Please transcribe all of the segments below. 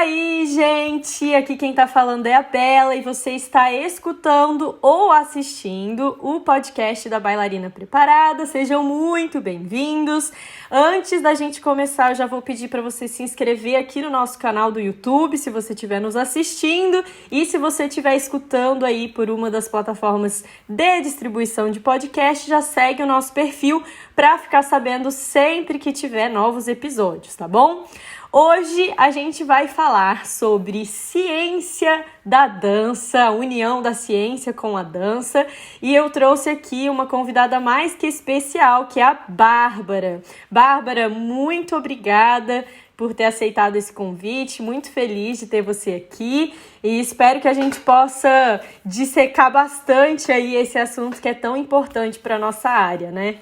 aí, gente? Aqui quem tá falando é a Bela e você está escutando ou assistindo o podcast da Bailarina Preparada. Sejam muito bem-vindos. Antes da gente começar, eu já vou pedir para você se inscrever aqui no nosso canal do YouTube, se você estiver nos assistindo, e se você estiver escutando aí por uma das plataformas de distribuição de podcast, já segue o nosso perfil para ficar sabendo sempre que tiver novos episódios, tá bom? Hoje a gente vai falar sobre ciência da dança, a união da ciência com a dança, e eu trouxe aqui uma convidada mais que especial, que é a Bárbara. Bárbara, muito obrigada por ter aceitado esse convite, muito feliz de ter você aqui e espero que a gente possa dissecar bastante aí esse assunto que é tão importante para a nossa área, né?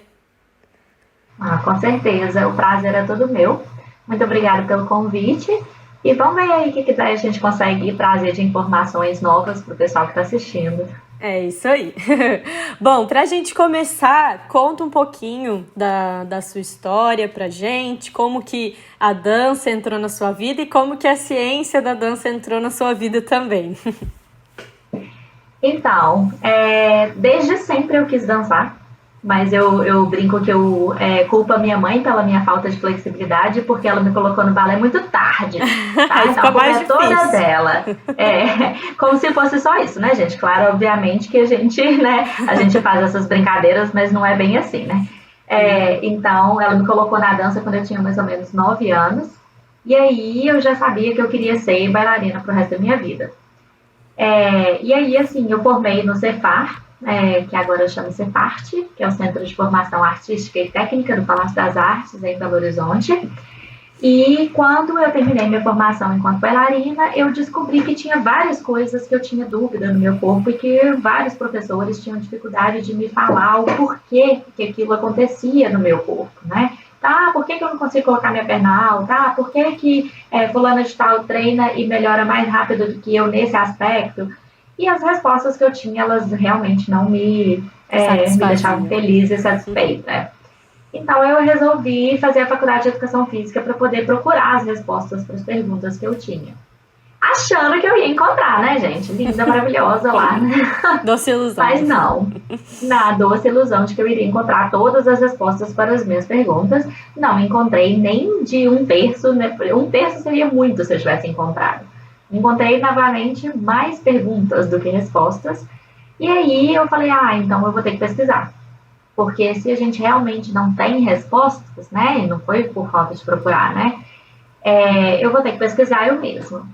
Com certeza, o prazer é todo meu. Muito obrigada pelo convite. E vamos ver aí o que a gente consegue trazer de informações novas para o pessoal que está assistindo. É isso aí. Bom, para a gente começar, conta um pouquinho da sua história pra gente, como que a dança entrou na sua vida e como que a ciência da dança entrou na sua vida também. Então, desde sempre eu quis dançar. Mas eu brinco que eu culpo a minha mãe pela minha falta de flexibilidade, porque ela me colocou no balé muito tarde. Tá? Então a culpa é toda dela. Como se fosse só isso, né, gente? Claro, obviamente que a gente faz essas brincadeiras, mas não é bem assim, né? Então, ela me colocou na dança quando eu tinha mais ou menos 9 anos. E aí eu já sabia que eu queria ser bailarina pro resto da minha vida. E aí, assim, eu formei no Cefar, que agora chama Cefarte, que é o Centro de Formação Artística e Técnica do Palácio das Artes, em Belo Horizonte. E quando eu terminei minha formação enquanto bailarina, eu descobri que tinha várias coisas que eu tinha dúvida no meu corpo e que vários professores tinham dificuldade de me falar o porquê que aquilo acontecia no meu corpo, né? Tá, por que eu não consigo colocar minha perna alta? Por que fulana de tal treina e melhora mais rápido do que eu nesse aspecto? E as respostas que eu tinha, elas realmente não me deixavam feliz e satisfeita. Então, eu resolvi fazer a faculdade de Educação Física para poder procurar as respostas para as perguntas que eu tinha. Achando que eu ia encontrar, né, gente? Linda, maravilhosa lá. Doce ilusão. Mas não. Na doce ilusão de que eu iria encontrar todas as respostas para as minhas perguntas. Não encontrei nem de 1/3, né? 1/3 seria muito se eu tivesse encontrado. Encontrei novamente mais perguntas do que respostas. E aí eu falei, então eu vou ter que pesquisar. Porque se a gente realmente não tem respostas, né? Não foi por falta de procurar, né? Eu vou ter que pesquisar eu mesma.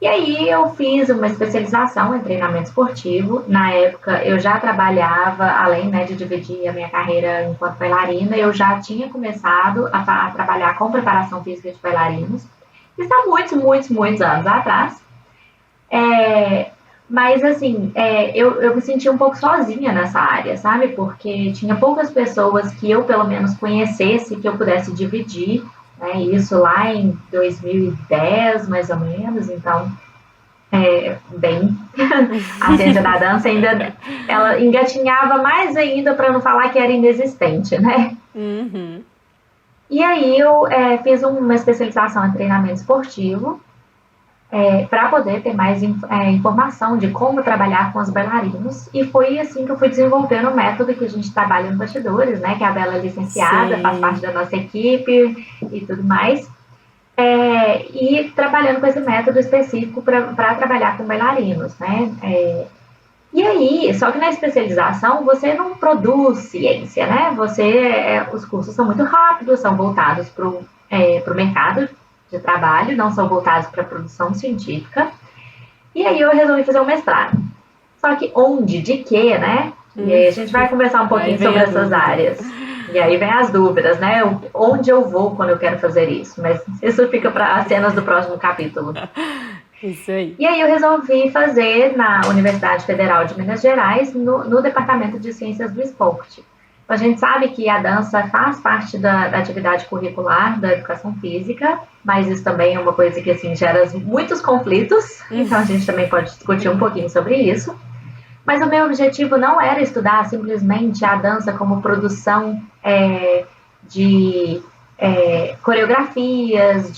E aí eu fiz uma especialização em treinamento esportivo. Na época eu já trabalhava, além de dividir a minha carreira enquanto bailarina, eu já tinha começado a trabalhar com preparação física de bailarinos. Isso há muitos anos atrás. Mas, assim, eu me senti um pouco sozinha nessa área, sabe? Porque tinha poucas pessoas que eu, pelo menos, conhecesse, que eu pudesse dividir, né? Isso lá em 2010, mais ou menos. Então, a ciência da dança ela engatinhava mais ainda, para não falar que era inexistente, né? Uhum. E aí eu fiz uma especialização em treinamento esportivo para poder ter mais informação de como trabalhar com os bailarinos. E foi assim que eu fui desenvolvendo o método que a gente trabalha nos bastidores, né? Que a Bela é licenciada, faz parte da nossa equipe e tudo mais. E trabalhando com esse método específico para trabalhar com bailarinos, né? E aí, só que na especialização você não produz ciência, né? Os cursos são muito rápidos, são voltados para o mercado de trabalho, não são voltados para a produção científica. E aí eu resolvi fazer um mestrado. Só que onde, de quê, né? E aí a gente vai conversar um pouquinho sobre essas áreas. E aí vem as dúvidas, né? Onde eu vou quando eu quero fazer isso? Mas isso fica para as cenas do próximo capítulo. Isso aí. E aí eu resolvi fazer na Universidade Federal de Minas Gerais, no Departamento de Ciências do Esporte. A gente sabe que a dança faz parte da atividade curricular da educação física, mas isso também é uma coisa que assim, gera muitos conflitos, então a gente também pode discutir um pouquinho sobre isso. Mas o meu objetivo não era estudar simplesmente a dança como produção de coreografias,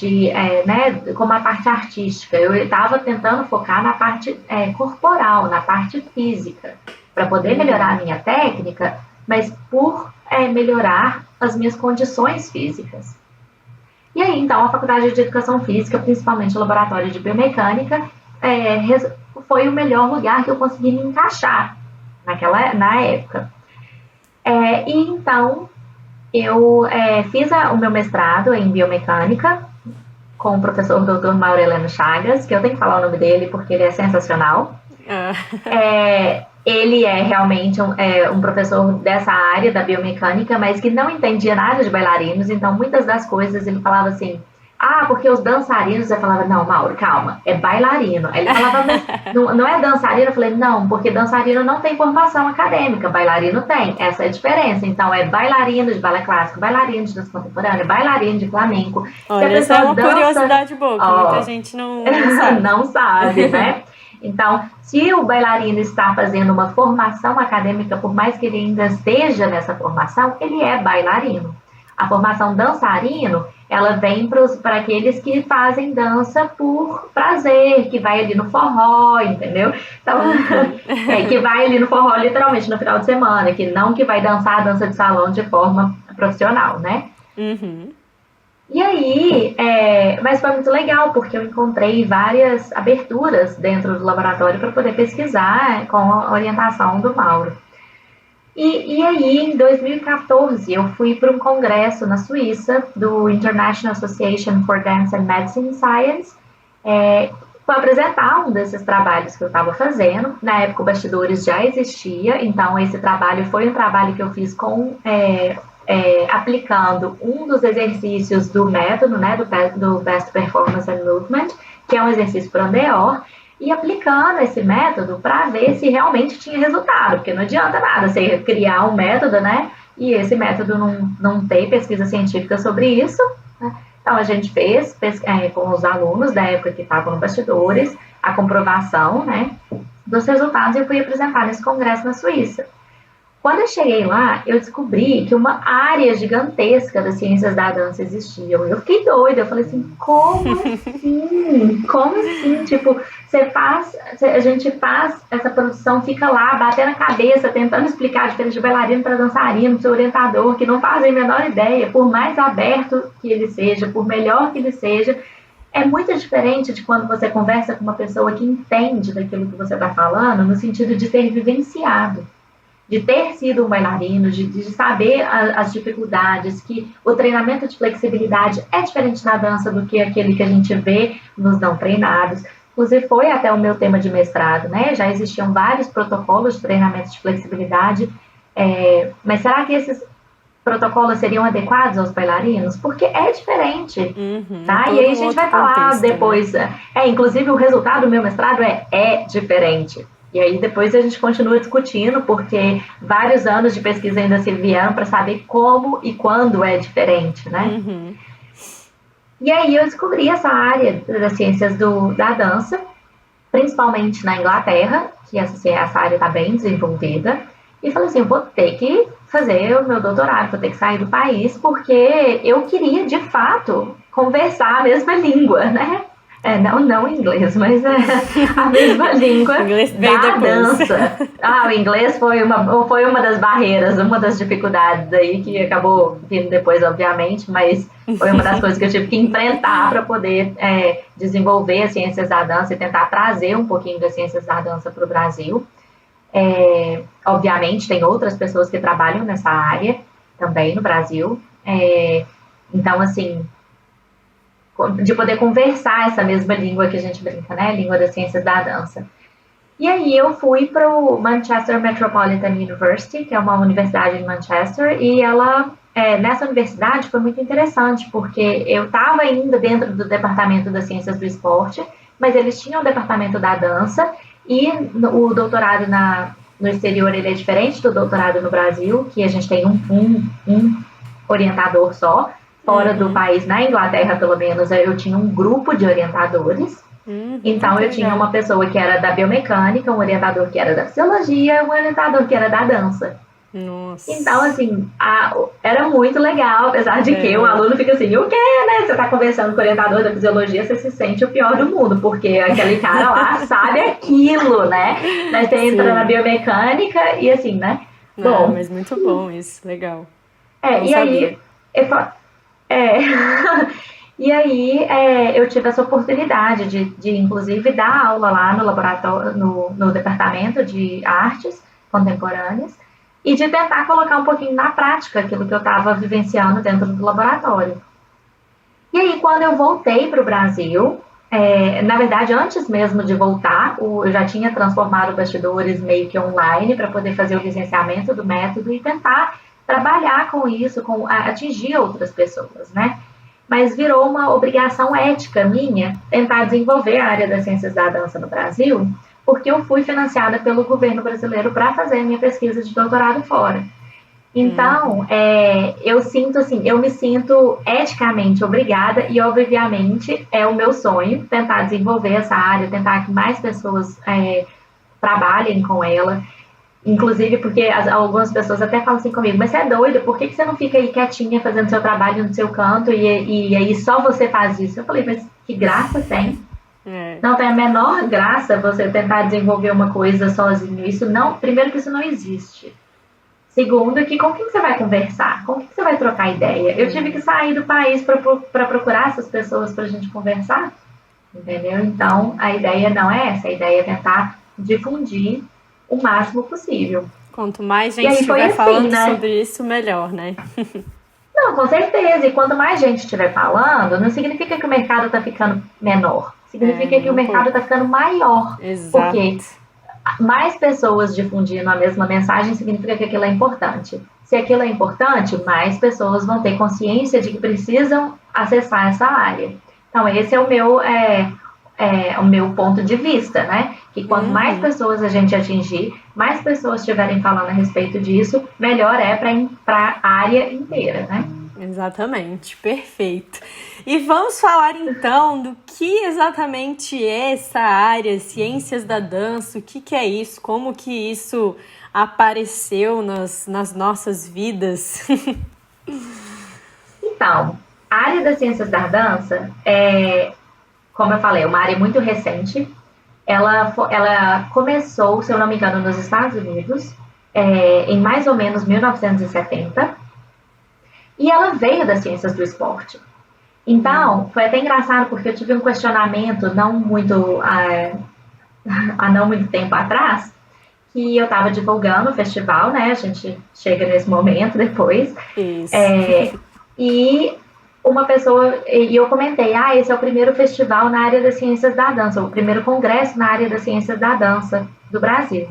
né, como a parte artística. Eu estava tentando focar na parte corporal, na parte física, para poder melhorar a minha técnica, mas por melhorar as minhas condições físicas. E aí, então, a Faculdade de Educação Física, principalmente o Laboratório de Biomecânica, foi o melhor lugar que eu consegui me encaixar na época. E então, eu fiz o meu mestrado em Biomecânica com o professor Dr. Maureliano Chagas, que eu tenho que falar o nome dele porque ele é sensacional. Ele é realmente um professor dessa área da biomecânica, mas que não entendia nada de bailarinos, então muitas das coisas ele falava assim, porque os dançarinos, eu falava, não, Mauro, calma, é bailarino. Aí ele falava, mas não é dançarino? Eu falei, não, porque dançarino não tem formação acadêmica, bailarino tem, essa é a diferença. Então é bailarino de balé clássico, bailarino de dança contemporânea, bailarino de flamenco. Olha, essa é uma curiosidade boa, que muita gente não sabe. Não sabe, né? Então, se o bailarino está fazendo uma formação acadêmica, por mais que ele ainda esteja nessa formação, ele é bailarino. A formação dançarino, ela vem para aqueles que fazem dança por prazer, que vai ali no forró, entendeu? Então, que vai ali no forró literalmente no final de semana, que vai dançar a dança de salão de forma profissional, né? Uhum. E aí, mas foi muito legal, porque eu encontrei várias aberturas dentro do laboratório para poder pesquisar com a orientação do Mauro. E aí, em 2014, eu fui para um congresso na Suíça, do International Association for Dance and Medicine Science, para apresentar um desses trabalhos que eu estava fazendo. Na época, o Bastidores já existia, então esse trabalho foi um trabalho que eu fiz aplicando um dos exercícios do método, né, do Best Performance and Movement, que é um exercício para Andeor, e aplicando esse método para ver se realmente tinha resultado, porque não adianta nada você criar um método, né, e esse método não tem pesquisa científica sobre isso, né? Então a gente fez com os alunos da época que estavam no Bastidores a comprovação, né, dos resultados, e eu fui apresentar nesse congresso na Suíça. Quando eu cheguei lá, eu descobri que uma área gigantesca das ciências da dança existia. Eu fiquei doida, eu falei assim, como assim? Como assim? Tipo, a gente faz essa produção, fica lá, batendo a cabeça, tentando explicar a diferença de bailarino para dançarino, para o seu orientador, que não fazem a menor ideia, por mais aberto que ele seja, por melhor que ele seja. É muito diferente de quando você conversa com uma pessoa que entende daquilo que você está falando, no sentido de ter vivenciado, de ter sido um bailarino, de saber as dificuldades, que o treinamento de flexibilidade é diferente na dança do que aquele que a gente vê nos não treinados. Inclusive, foi até o meu tema de mestrado, né? Já existiam vários protocolos de treinamento de flexibilidade, mas será que esses protocolos seriam adequados aos bailarinos? Porque é diferente, tá? E aí a gente vai falar depois, né? Inclusive o resultado do meu mestrado é diferente. E aí depois a gente continua discutindo, porque vários anos de pesquisa ainda se vieram para saber como e quando é diferente, né? E aí eu descobri essa área das ciências da dança, principalmente na Inglaterra, que essa área está bem desenvolvida, e falei assim, eu vou ter que fazer o meu doutorado, vou ter que sair do país, porque eu queria, de fato, conversar a mesma língua, né? Não inglês, mas a mesma língua da dança. O inglês foi uma das barreiras, uma das dificuldades aí que acabou vindo depois, obviamente, mas foi uma das coisas que eu tive que enfrentar para poder desenvolver as ciências da dança e tentar trazer um pouquinho das ciências da dança para o Brasil. Obviamente, tem outras pessoas que trabalham nessa área também no Brasil. Então, assim, de poder conversar essa mesma língua que a gente brinca, né? Língua das ciências da dança. E aí eu fui para o Manchester Metropolitan University, que é uma universidade em Manchester, e nessa universidade foi muito interessante, porque eu estava ainda dentro do departamento das ciências do esporte, mas eles tinham o departamento da dança, e o doutorado no exterior ele é diferente do doutorado no Brasil, que a gente tem um orientador só. Fora do país, na Inglaterra, pelo menos, eu tinha um grupo de orientadores. Então, eu tinha uma pessoa que era da biomecânica, um orientador que era da fisiologia, um orientador que era da dança. Nossa. Então, assim, era muito legal, apesar de que o aluno fica assim, o quê, né? Você tá conversando com o orientador da fisiologia, você se sente o pior do mundo, porque aquele cara lá sabe aquilo, né? Mas você entra na biomecânica e assim, né? Bom, mas muito bom isso, legal. Bom e saber. aí, e aí eu tive essa oportunidade de inclusive, dar aula lá no laboratório, no departamento de artes contemporâneas, e de tentar colocar um pouquinho na prática aquilo que eu estava vivenciando dentro do laboratório. E aí, quando eu voltei para o Brasil, na verdade, antes mesmo de voltar, eu já tinha transformado bastidores meio que online para poder fazer o licenciamento do método e tentar trabalhar com isso, atingir outras pessoas, né? Mas virou uma obrigação ética minha tentar desenvolver a área das ciências da dança no Brasil, porque eu fui financiada pelo governo brasileiro para fazer a minha pesquisa de doutorado fora. Então, eu sinto assim, eu me sinto eticamente obrigada e, obviamente, é o meu sonho tentar desenvolver essa área, tentar que mais pessoas trabalhem com ela. Inclusive porque algumas pessoas até falam assim comigo, mas você é doida, por que você não fica aí quietinha fazendo seu trabalho no seu canto e aí só você faz isso? Eu falei, mas que graça tem? Não tem a menor graça você tentar desenvolver uma coisa sozinho. Isso não, primeiro que isso não existe. Segundo, que com quem você vai conversar? Com quem você vai trocar ideia? Eu tive que sair do país para procurar essas pessoas para a gente conversar, entendeu? Então, a ideia não é essa. A ideia é tentar difundir o máximo possível. Quanto mais gente estiver falando sobre isso, melhor, né? Não, com certeza. E quanto mais gente estiver falando, não significa que o mercado está ficando menor. Significa que o mercado está ficando maior. Exato. Porque mais pessoas difundindo a mesma mensagem significa que aquilo é importante. Se aquilo é importante, mais pessoas vão ter consciência de que precisam acessar essa área. Então, esse é o meu ponto de vista, né? Que quanto mais pessoas a gente atingir, mais pessoas estiverem falando a respeito disso, melhor é para a área inteira, né? Exatamente, perfeito. E vamos falar então do que exatamente é essa área, ciências da dança, o que é isso, como que isso apareceu nas nossas vidas. Então, a área das ciências da dança como eu falei, é uma área muito recente. Ela começou, se eu não me engano, nos Estados Unidos, em mais ou menos 1970, e ela veio das ciências do esporte. Então, foi até engraçado, porque eu tive um questionamento há não muito tempo atrás, que eu estava divulgando o festival, né? A gente chega nesse momento depois. Isso. E uma pessoa, e eu comentei, esse é o primeiro festival na área das ciências da dança, o primeiro congresso na área das ciências da dança do Brasil.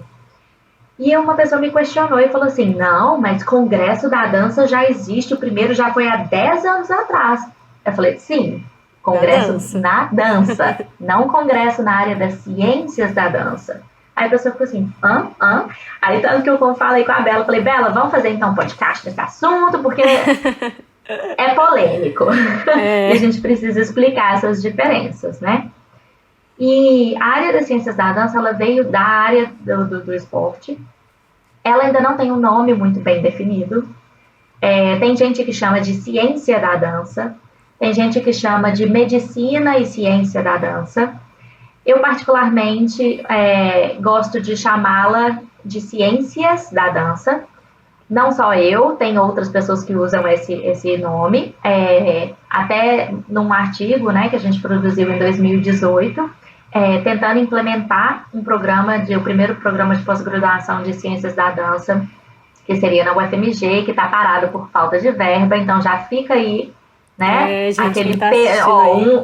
E uma pessoa me questionou e falou assim, não, mas congresso da dança já existe, o primeiro já foi há 10 anos atrás. Eu falei, sim, congresso na dança, não congresso na área das ciências da dança. Aí a pessoa ficou assim, Aí tanto que eu falei com a Bela, falei, Bela, vamos fazer então um podcast nesse assunto, porque é polêmico. E a gente precisa explicar essas diferenças, né? E a área das ciências da dança, ela veio da área do esporte. Ela ainda não tem um nome muito bem definido. Tem gente que chama de ciência da dança. Tem gente que chama de medicina e ciência da dança. Eu, particularmente, gosto de chamá-la de ciências da dança. Não só eu, tem outras pessoas que usam esse nome. Até num artigo, né, que a gente produziu em 2018, tentando implementar o primeiro programa de pós-graduação de ciências da dança, que seria na UFMG, que está parado por falta de verba. Então já fica aí, né?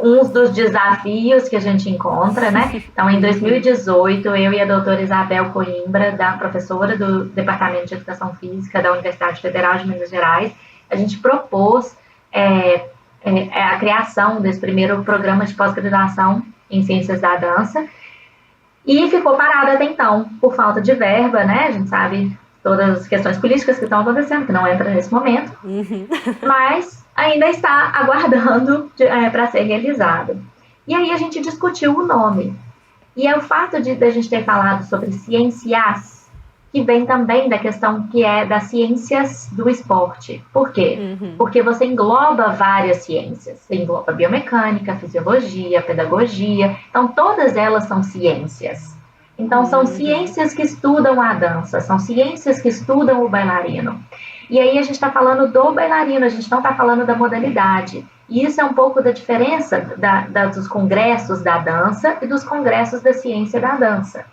Uns dos desafios que a gente encontra, né? Então, em 2018, eu e a doutora Isabel Coimbra, professora do Departamento de Educação Física da Universidade Federal de Minas Gerais, a gente propôs a criação desse primeiro programa de pós-graduação em Ciências da Dança, e ficou parado até então, por falta de verba, né? A gente sabe todas as questões políticas que estão acontecendo, que não entra nesse momento, mas ainda está aguardando para ser realizado. E aí a gente discutiu o nome. E o fato de a gente ter falado sobre ciências, que vem também da questão que é das ciências do esporte. Por quê? Porque você engloba várias ciências. Você engloba biomecânica, fisiologia, pedagogia. Então, todas elas são ciências. Então, são ciências que estudam a dança, são ciências que estudam o bailarino. E aí a gente está falando do bailarino, a gente não está falando da modalidade. E isso é um pouco da diferença dos congressos da dança e dos congressos da ciência da dança.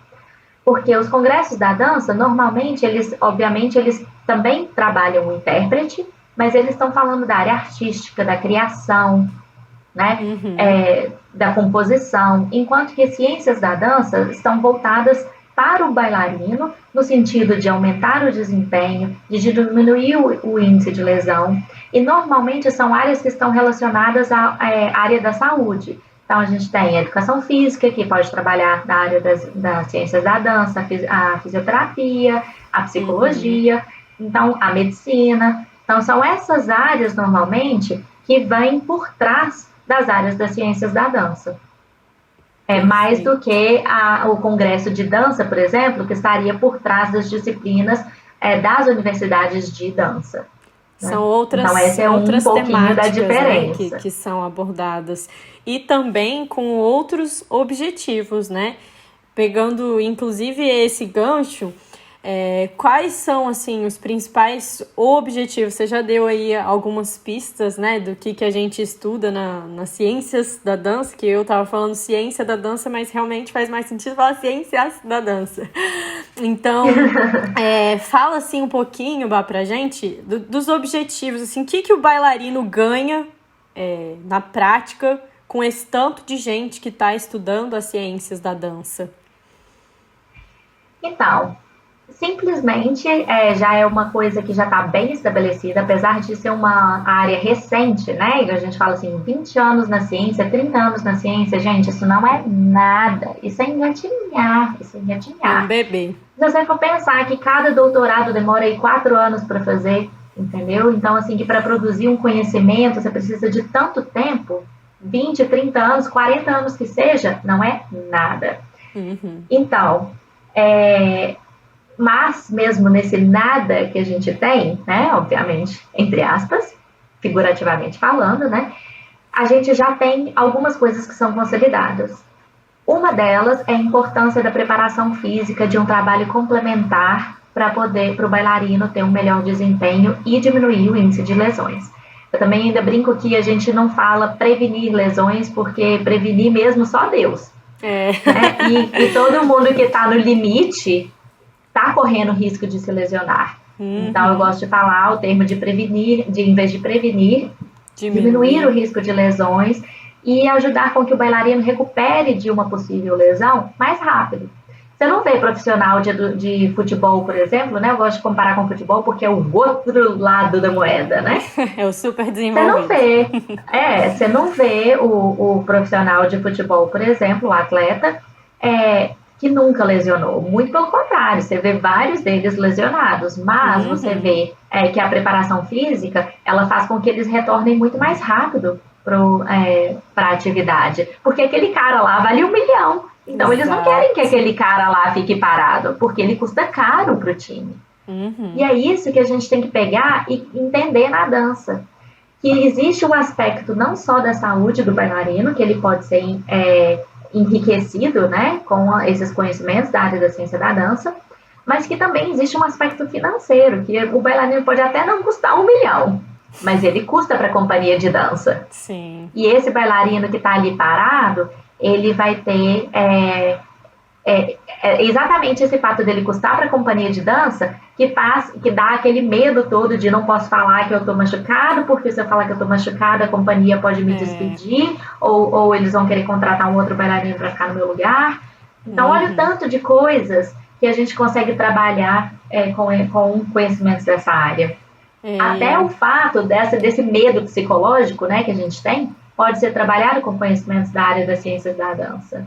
Porque os congressos da dança, normalmente, obviamente, eles também trabalham o intérprete, mas eles estão falando da área artística, da criação, né? Da composição, enquanto que as ciências da dança estão voltadas para o bailarino, no sentido de aumentar o desempenho, de diminuir o índice de lesão, e normalmente são áreas que estão relacionadas à área da saúde. Então, a gente tem a educação física, que pode trabalhar na área das ciências da dança, a fisioterapia, a psicologia, então, a medicina. Então, são essas áreas, normalmente, que vêm por trás das áreas das ciências da dança. Mais do que o congresso de dança, por exemplo, que estaria por trás das disciplinas das universidades de dança. São outras, então, essa é outras um pouquinho da temáticas, diferença. Né, que são abordadas. E também com outros objetivos, né? Pegando, inclusive, esse gancho, quais são, assim, os principais objetivos? Você já deu aí algumas pistas, né, do que a gente estuda nas ciências da dança, que eu estava falando ciência da dança, mas realmente faz mais sentido falar ciências da dança. Então, fala, assim, um pouquinho, Bá, pra gente, dos objetivos, assim, o que o bailarino ganha na prática com esse tanto de gente que está estudando as ciências da dança? Então, simplesmente já é uma coisa que já está bem estabelecida, apesar de ser uma área recente, né? E a gente fala assim, 20 anos na ciência, 30 anos na ciência, gente, isso não é nada. Isso é engatinhar, É um bebê. Se você for pensar que cada doutorado demora aí 4 anos para fazer, entendeu? Então, assim, que para produzir um conhecimento você precisa de tanto tempo, 20, 30 anos, 40 anos que seja, não é nada. Então, mas mesmo nesse nada que a gente tem, né, obviamente, entre aspas, figurativamente falando, né, a gente já tem algumas coisas que são consolidadas. Uma delas é a importância da preparação física, de um trabalho complementar para o bailarino ter um melhor desempenho e diminuir o índice de lesões. Eu também ainda brinco que a gente não fala prevenir lesões, porque prevenir mesmo só Deus. Né? E todo mundo que está no limite está correndo risco de se lesionar. Então, eu gosto de falar o termo de prevenir, em vez de prevenir, diminuir o risco de lesões e ajudar com que o bailarino recupere de uma possível lesão mais rápido. Você não vê profissional de futebol, por exemplo, né? Eu gosto de comparar com futebol porque é o outro lado da moeda, né? É o super desenvolvido. Você não vê o profissional de futebol, por exemplo, o atleta, que nunca lesionou. Muito pelo contrário, você vê vários deles lesionados, mas você vê que a preparação física, ela faz com que eles retornem muito mais rápido para a atividade. Porque aquele cara lá vale 1 milhão. Então, eles não querem que aquele cara lá fique parado, porque ele custa caro para o time. E é isso que a gente tem que pegar e entender na dança. Que existe um aspecto não só da saúde do bailarino, que ele pode ser enriquecido, né, com esses conhecimentos da área da ciência da dança, mas que também existe um aspecto financeiro, que o bailarino pode até não custar 1 milhão, mas ele custa para a companhia de dança. Sim. E esse bailarino que está ali parado, ele vai ter exatamente esse fato dele custar para a companhia de dança que dá aquele medo todo de não posso falar que eu estou machucado, porque se eu falar que eu estou machucada, a companhia pode me despedir, ou eles vão querer contratar um outro bailarino para ficar no meu lugar. Então, olha o tanto de coisas que a gente consegue trabalhar com conhecimentos dessa área. Até o fato desse medo psicológico, né, que a gente tem, pode ser trabalhado com conhecimentos da área das ciências da dança.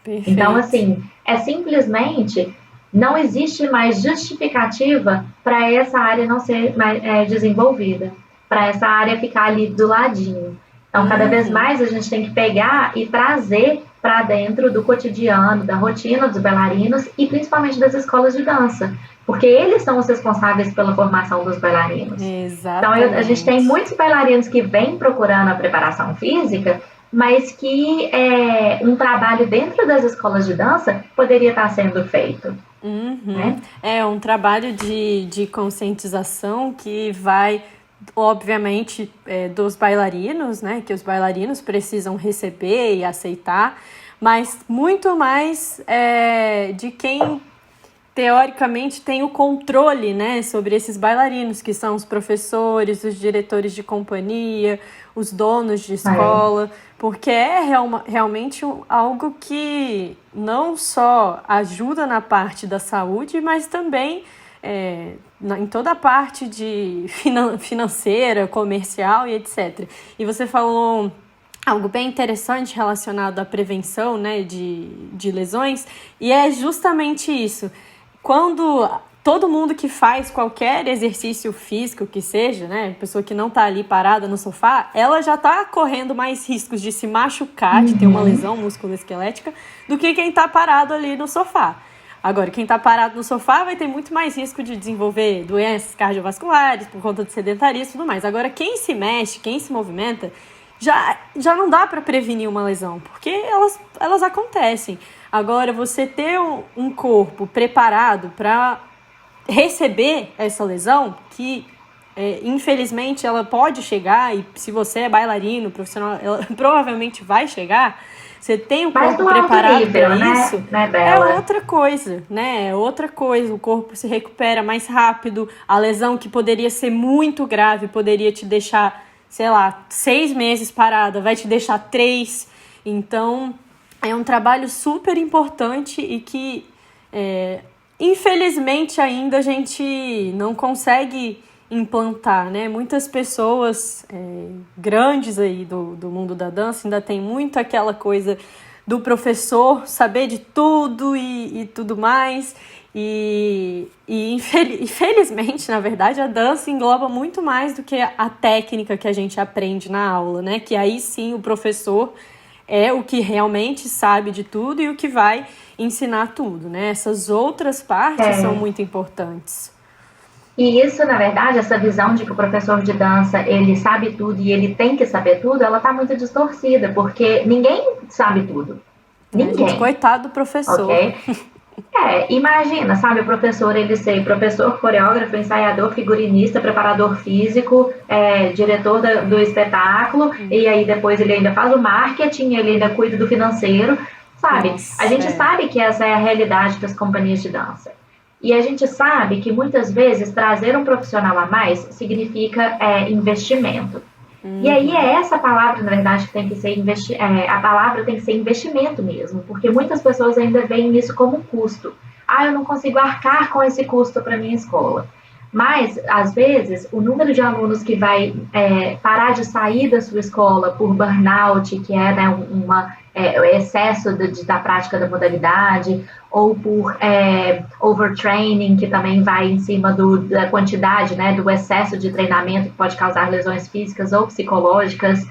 Perfeito. Então, assim, simplesmente não existe mais justificativa para essa área não ser mais desenvolvida, para essa área ficar ali do ladinho. Então, cada vez mais a gente tem que pegar e trazer para dentro do cotidiano, da rotina dos bailarinos e principalmente das escolas de dança, porque eles são os responsáveis pela formação dos bailarinos. Exatamente. Então, a gente tem muitos bailarinos que vêm procurando a preparação física, mas que um trabalho dentro das escolas de dança poderia estar sendo feito. Né? É um trabalho de conscientização que vai, obviamente, dos bailarinos, né, que os bailarinos precisam receber e aceitar, mas muito mais de quem teoricamente tem o controle, né, sobre esses bailarinos, que são os professores, os diretores de companhia, os donos de escola, porque realmente algo que não só ajuda na parte da saúde, mas também em toda a parte de financeira, comercial e etc. E você falou algo bem interessante relacionado à prevenção, né, de lesões, e é justamente isso. Quando todo mundo que faz qualquer exercício físico que seja, né, pessoa que não está ali parada no sofá, ela já está correndo mais riscos de se machucar, de ter uma lesão musculoesquelética, do que quem está parado ali no sofá. Agora, quem está parado no sofá vai ter muito mais risco de desenvolver doenças cardiovasculares por conta de sedentarismo e tudo mais. Agora, quem se mexe, quem se movimenta, já não dá para prevenir uma lesão, porque elas acontecem. Agora, você ter um corpo preparado para receber essa lesão, que infelizmente ela pode chegar, e se você é bailarino, profissional, ela provavelmente vai chegar. Você tem um corpo preparado para isso, né, é outra coisa, né? É outra coisa. O corpo se recupera mais rápido. A lesão que poderia ser muito grave, poderia te deixar, sei lá, 6 meses parada, vai te deixar 3. Então, é um trabalho super importante e que, infelizmente, ainda a gente não consegue implantar, né? Muitas pessoas grandes aí do mundo da dança ainda tem muito aquela coisa do professor saber de tudo e tudo mais. E infelizmente, na verdade, a dança engloba muito mais do que a técnica que a gente aprende na aula, né? Que aí sim o professor é o que realmente sabe de tudo e o que vai ensinar tudo, né? Essas outras partes são muito importantes. E isso, na verdade, essa visão de que o professor de dança, ele sabe tudo e ele tem que saber tudo, ela tá muito distorcida, porque ninguém sabe tudo. Ninguém. Gente, coitado do professor. Okay? Imagina, sabe, o professor, ele ser professor, coreógrafo, ensaiador, figurinista, preparador físico, diretor do espetáculo, e aí depois ele ainda faz o marketing, ele ainda cuida do financeiro, sabe? Nossa, a gente sabe que essa é a realidade das companhias de dança. E a gente sabe que muitas vezes trazer um profissional a mais significa investimento. E aí é essa palavra, na verdade, que tem que ser a palavra tem que ser investimento mesmo, porque muitas pessoas ainda veem isso como um custo. Eu não consigo arcar com esse custo para minha escola. Mas, às vezes, o número de alunos que vai parar de sair da sua escola por burnout, que é, né, o excesso da prática da modalidade, ou por overtraining, que também vai em cima da quantidade, né, do excesso de treinamento que pode causar lesões físicas ou psicológicas.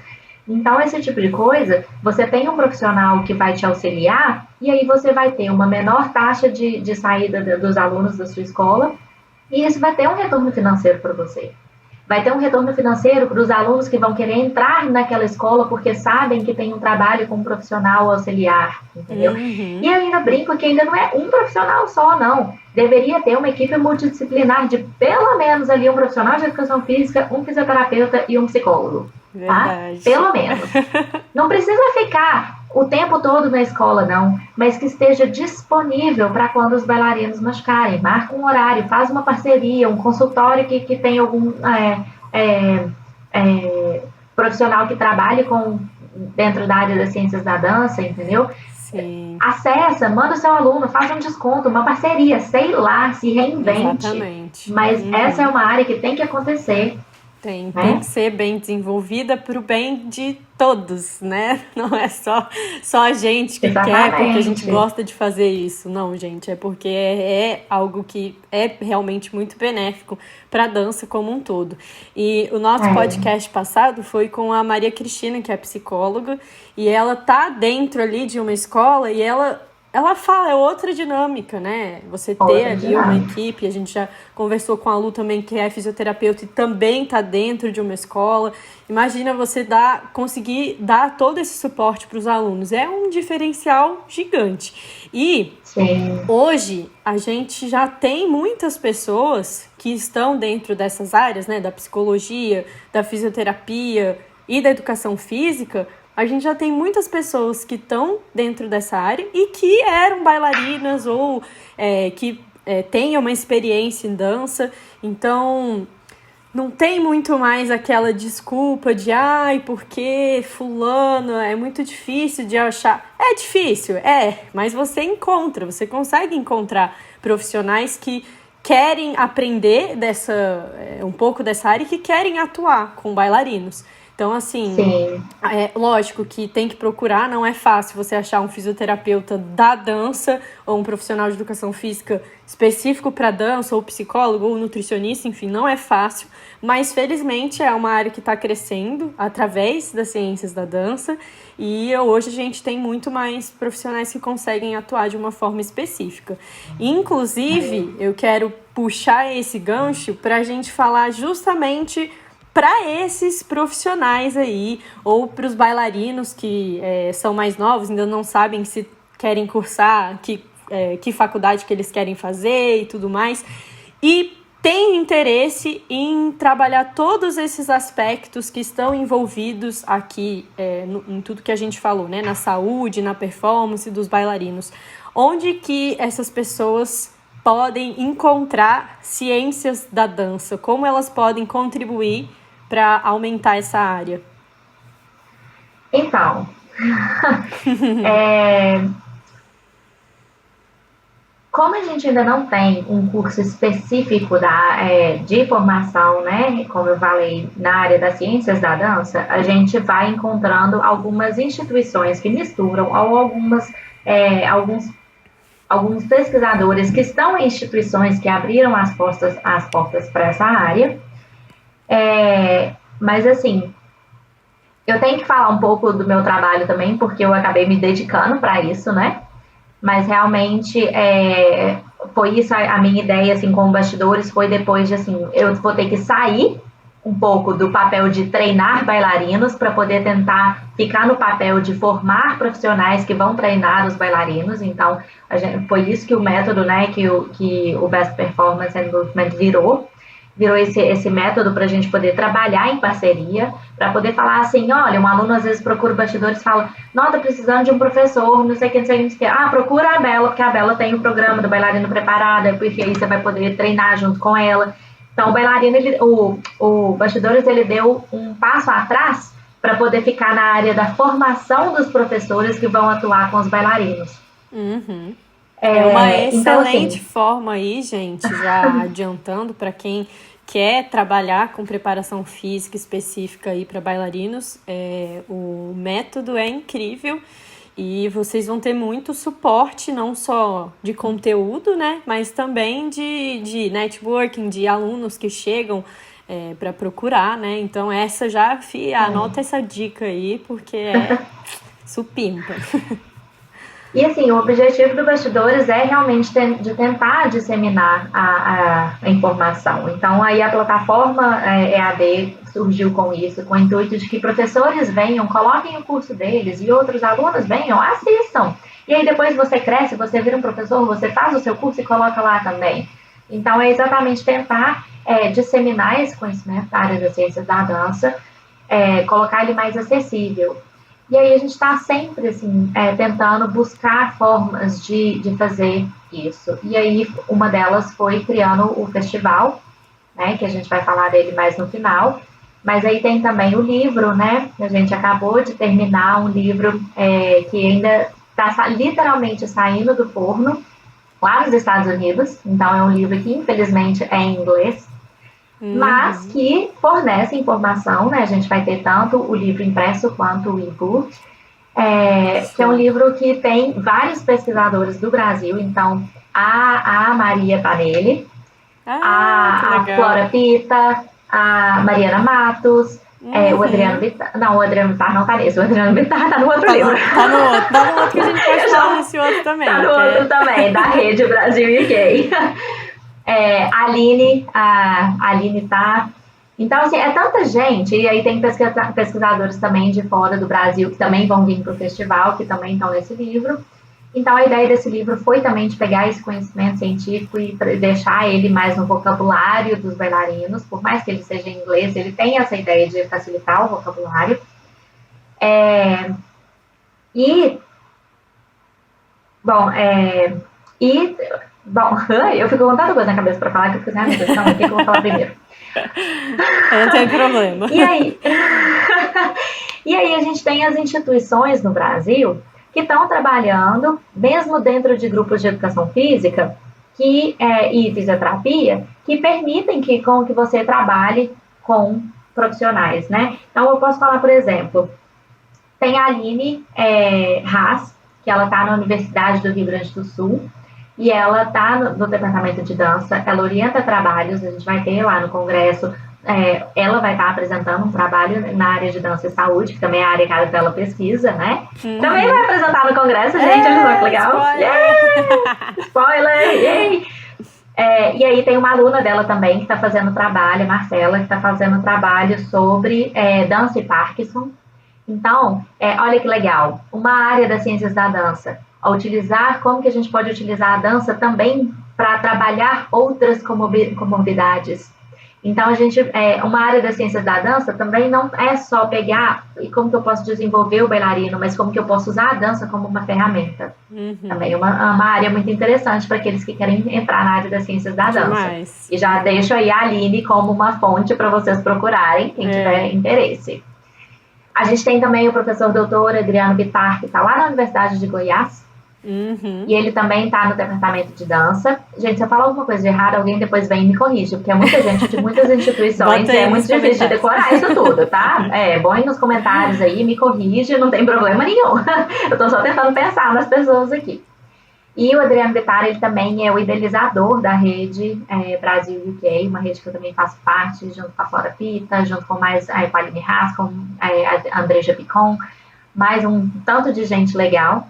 Então, esse tipo de coisa, você tem um profissional que vai te auxiliar, e aí você vai ter uma menor taxa de saída dos alunos da sua escola, e isso vai ter um retorno financeiro para você. Vai ter um retorno financeiro para os alunos que vão querer entrar naquela escola porque sabem que tem um trabalho com um profissional auxiliar, entendeu? E eu ainda brinco que ainda não é um profissional só, não. Deveria ter uma equipe multidisciplinar de pelo menos ali um profissional de educação física, um fisioterapeuta e um psicólogo. Tá? Pelo menos. Não precisa ficar o tempo todo na escola, não, mas que esteja disponível para quando os bailarinos machucarem. Marca um horário, faz uma parceria, um consultório que tem algum profissional que trabalhe dentro da área das ciências da dança, entendeu? Sim. Acessa, manda o seu aluno, faz um desconto, uma parceria, sei lá, se reinvente. Exatamente. Mas essa é uma área que tem que acontecer. Tem que ser bem desenvolvida para o bem de todos, né? Não é só a gente que quer porque a gente gosta de fazer isso. Não, gente, é porque é algo que é realmente muito benéfico para a dança como um todo. E o nosso podcast passado foi com a Maria Cristina, que é psicóloga, e ela tá dentro ali de uma escola e ela fala, é outra dinâmica, né? Você ter ali uma equipe, a gente já conversou com a Lu também, que é fisioterapeuta e também está dentro de uma escola. Imagina você conseguir dar todo esse suporte para os alunos. É um diferencial gigante. E hoje a gente já tem muitas pessoas que estão dentro dessas áreas, né? Da psicologia, da fisioterapia e da educação física. A gente já tem muitas pessoas que estão dentro dessa área e que eram bailarinas ou que tenham uma experiência em dança. Então, não tem muito mais aquela desculpa de porque fulano é muito difícil de achar. É difícil, mas você consegue encontrar profissionais que querem aprender um pouco dessa área e que querem atuar com bailarinos. Então, assim, lógico que tem que procurar, não é fácil você achar um fisioterapeuta da dança ou um profissional de educação física específico para dança, ou psicólogo, ou nutricionista, enfim, não é fácil, mas felizmente é uma área que está crescendo através das ciências da dança e hoje a gente tem muito mais profissionais que conseguem atuar de uma forma específica. Inclusive, eu quero puxar esse gancho para a gente falar justamente para esses profissionais aí, ou para os bailarinos que são mais novos, ainda não sabem se querem cursar, que faculdade que eles querem fazer e tudo mais, e tem interesse em trabalhar todos esses aspectos que estão envolvidos aqui em tudo que a gente falou, né? Na saúde, na performance dos bailarinos. Onde que essas pessoas podem encontrar ciências da dança? Como elas podem contribuir para aumentar essa área? Então, como a gente ainda não tem um curso específico de formação, né, como eu falei, na área das ciências da dança, a gente vai encontrando algumas instituições que misturam, ou alguns pesquisadores que estão em instituições que abriram as portas para essa área. Mas assim, eu tenho que falar um pouco do meu trabalho também, porque eu acabei me dedicando para isso, né? Mas realmente foi isso a minha ideia, assim, com bastidores, foi depois de, assim, eu vou ter que sair um pouco do papel de treinar bailarinos para poder tentar ficar no papel de formar profissionais que vão treinar os bailarinos. Então, foi isso que o método, né, que o Best Performance and Movement virou esse método para a gente poder trabalhar em parceria, para poder falar assim, olha, um aluno às vezes procura o bastidores e fala, não, tô precisando de um professor, não sei o que, procura a Bela, porque a Bela tem o programa do bailarino preparada, porque aí você vai poder treinar junto com ela. Então, o bailarino, o bastidores, ele deu um passo atrás para poder ficar na área da formação dos professores que vão atuar com os bailarinos. Uhum. É uma excelente forma aí, gente, já adiantando para quem quer trabalhar com preparação física específica aí para bailarinos. O método é incrível e vocês vão ter muito suporte, não só de conteúdo, né, mas também de networking, de alunos que chegam para procurar, né? Então anota essa dica aí, porque é supimpa. E assim, o objetivo do Bastidores é realmente de tentar disseminar a informação. Então, aí a plataforma EAD surgiu com isso, com o intuito de que professores venham, coloquem o curso deles e outros alunos venham, assistam. E aí depois você cresce, você vira um professor, você faz o seu curso e coloca lá também. Então, é exatamente tentar disseminar esse conhecimento da área das ciências da dança, colocar ele mais acessível. E aí a gente está sempre assim, tentando buscar formas de fazer isso. E aí uma delas foi criando o festival, né, que a gente vai falar dele mais no final. Mas aí tem também o livro, né? A gente acabou de terminar um livro que ainda está literalmente saindo do forno, lá nos Estados Unidos. Então é um livro que infelizmente é em inglês. mas que fornece informação, né? A gente vai ter tanto o livro impresso quanto o e-book, que é um livro que tem vários pesquisadores do Brasil. Então, a Maria Panelli, a Flora Pita, a Mariana Matos, o Adriano Bittar. Não, o Adriano Bittar não tá nesse. O Adriano Bittar tá no outro livro. Tá no outro que a gente pode falar nesse outro também. Tá no outro também, da Rede Brasil UK. A Aline tá. Então, assim, é tanta gente, e aí tem pesquisadores também de fora do Brasil que também vão vir para o festival, que também estão nesse livro. Então, a ideia desse livro foi também de pegar esse conhecimento científico e deixar ele mais no vocabulário dos bailarinos, por mais que ele seja em inglês, ele tem essa ideia de facilitar o vocabulário. Bom, eu fico com tanta coisa na cabeça para falar que eu fico assim, não, o que eu vou falar primeiro? Não tem problema. E aí a gente tem as instituições no Brasil que estão trabalhando, mesmo dentro de grupos de educação física e fisioterapia, que permitem que você trabalhe com profissionais, né? Então, eu posso falar, por exemplo, tem a Aline Haas, que ela está na Universidade do Rio Grande do Sul, e ela está no departamento de dança, ela orienta trabalhos, a gente vai ter lá no congresso, ela vai estar apresentando um trabalho na área de dança e saúde, que também é a área que ela pesquisa, né? Também vai apresentar no congresso, gente, olha só que legal. Spoiler! Yay! E aí tem uma aluna dela também que está fazendo trabalho, Marcela, que está fazendo trabalho sobre dança e Parkinson. Então, olha que legal, uma área das ciências da dança, como que a gente pode utilizar a dança também para trabalhar outras comorbidades. Então, uma área das ciências da dança também não é só pegar e como que eu posso desenvolver o bailarino, mas como que eu posso usar a dança como uma ferramenta. Também é uma área muito interessante para aqueles que querem entrar na área das ciências da dança. Demais. E já deixo aí a Aline como uma fonte para vocês procurarem, quem tiver interesse. A gente tem também o professor doutor Adriano Bittar, que está lá na Universidade de Goiás. E ele também está no departamento de dança. Gente, se eu falar alguma coisa de errado, alguém depois vem e me corrige, porque é muita gente de muitas instituições e é muito difícil de decorar isso tudo, tá? Põe nos comentários aí, me corrige, não tem problema nenhum. Eu tô só tentando pensar nas pessoas aqui. E o Adriano Bittar, ele também é o idealizador da rede Brasil UK, uma rede que eu também faço parte, junto com a Flora Pita, junto com mais com a Aline Haas, com a Andreja Picon, mais um tanto de gente legal.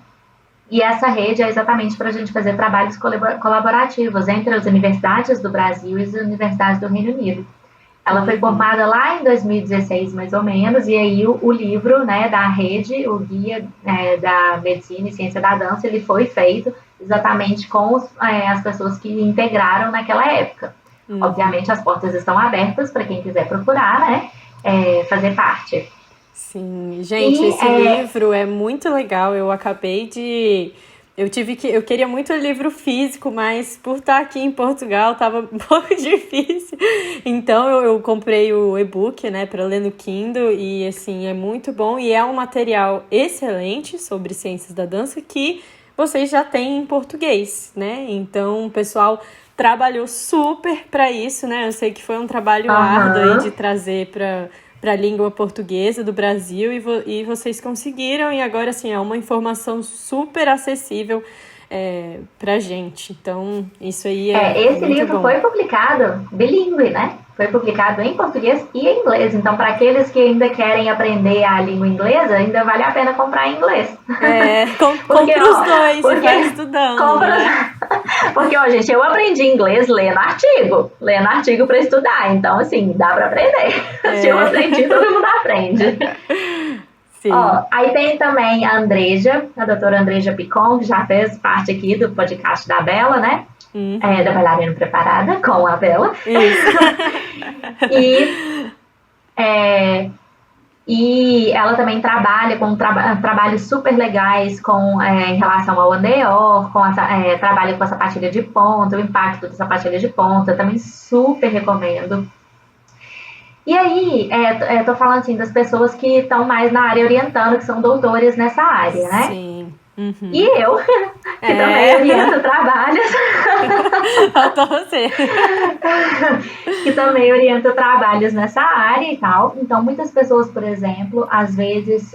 E essa rede é exatamente para a gente fazer trabalhos colaborativos entre as universidades do Brasil e as universidades do Reino Unido. Ela foi formada lá em 2016, mais ou menos, e aí o livro, né, da rede, o Guia da Medicina e Ciência da Dança, ele foi feito exatamente com as pessoas que integraram naquela época. Obviamente, as portas estão abertas para quem quiser procurar, né, fazer parte. Sim, gente, esse livro é muito legal. Eu queria muito o livro físico, mas por estar aqui em Portugal estava um pouco difícil. Então eu comprei o e-book, né, para ler no Kindle e assim, é muito bom e é um material excelente sobre ciências da dança que vocês já têm em português, né? Então o pessoal trabalhou super para isso, né? Eu sei que foi um trabalho árduo aí de trazer para a língua portuguesa do Brasil e vocês conseguiram, e agora assim, é uma informação super acessível pra gente. Então, isso aí esse muito livro bom. Foi publicado bilíngue, né? Foi publicado em português e em inglês. Então, para aqueles que ainda querem aprender a língua inglesa, ainda vale a pena comprar em inglês. Compra os dois e vai estudando. Né? Porque, gente, eu aprendi inglês lendo artigo para estudar. Então, assim, dá para aprender. Se eu aprendi, todo mundo aprende. Sim. Aí tem também a Andreja, a doutora Andreja Picon, que já fez parte aqui do podcast da Bela, né? Da Bailarina Preparada, com a Bela. Isso. E ela também trabalha com trabalhos super legais em relação ao andeor, trabalha com a sapatilha de ponta, o impacto da sapatilha de ponta, também super recomendo. E aí, tô falando assim das pessoas que estão mais na área orientando, que são doutores nessa área, né? Sim. E eu, que também oriento trabalhos. Faltou você. Que também oriento trabalhos nessa área e tal. Então, muitas pessoas, por exemplo, às vezes